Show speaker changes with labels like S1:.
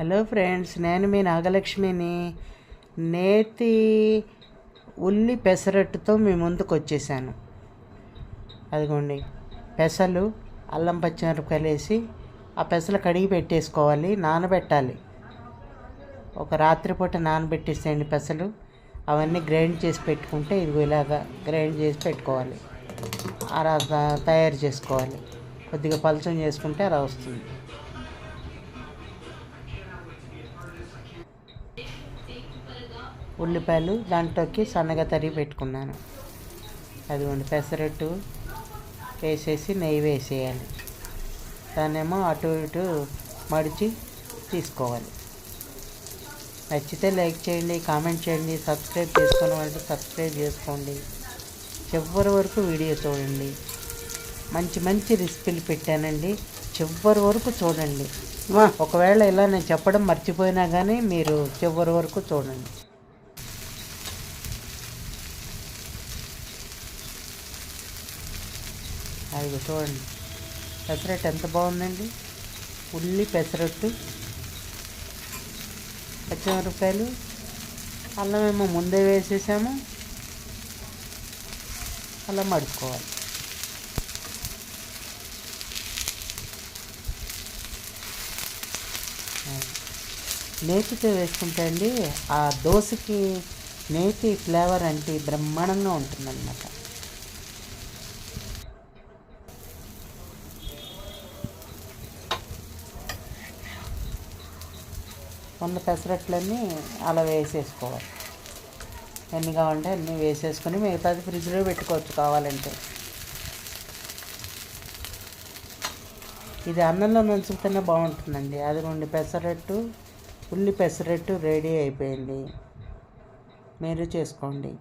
S1: Hello friends, నేను మీ నాగలక్ష్మిని. నేతి ఉల్లి పెసరట్టుతో మీ ముందుకు వచ్చేసాను. అదిగోండి, పెసలు అల్లం పచ్చిమిరపకాయలు వేసి ఆ పెసలు కడిగి పెట్టేసుకోవాలి, నానబెట్టాలి. ఒక రాత్రిపూట నానబెట్టేసేయండి పెసలు. అవన్నీ గ్రైండ్ చేసి పెట్టుకుంటే ఇదిగో ఇలాగా గ్రైండ్ చేసి పెట్టుకోవాలి. అలా తయారు చేసుకోవాలి. కొద్దిగా పలచం చేసుకుంటే అలా వస్తుంది. ఉల్లిపాయలు దాంట్లోకి సన్నగా తరిగి పెట్టుకున్నాను. అదిగోండి, పెసరట్టు వేసేసి నెయ్యి వేసేయాలి. దాన్నేమో అటు ఇటు మడిచి తీసుకోవాలి. నచ్చితే లైక్ చేయండి, కామెంట్ చేయండి, సబ్స్క్రైబ్ చేసుకున్న వాళ్ళు సబ్స్క్రైబ్ చేసుకోండి. చివరి వరకు వీడియో చూడండి. మంచి మంచి రెసిపీలు పెట్టానండి, చివరి వరకు చూడండి. ఒకవేళ ఇలా నేను చెప్పడం మర్చిపోయినా కానీ మీరు చివరి వరకు చూడండి. అది చూడండి, పెసరట్టు ఎంత బాగుందండి. ఉల్లి పెసరట్టు, పచ్చిమిరపకాయలు, అల్లం ఏమో ముందే వేసేసాము. అలా మడుచుకోవాలి. నేతితో వేసుకుంటే అండి ఆ దోశకి నేతి ఫ్లేవర్ అంటే బ్రహ్మాండంగా ఉంటుందన్నమాట. ఉన్న పెసరట్లన్నీ అలా వేసేసుకోవాలి. ఎన్ని కావాలంటే అన్నీ వేసేసుకొని మిగతాది ఫ్రిడ్జ్లో పెట్టుకోవచ్చు కావాలంటే. ఇది అన్నంలో నంచుకుతేనే బాగుంటుందండి. అది రెండు పెసరట్టు, ఉల్లి పెసరట్టు రెడీ అయిపోయింది. మీరు చేసుకోండి.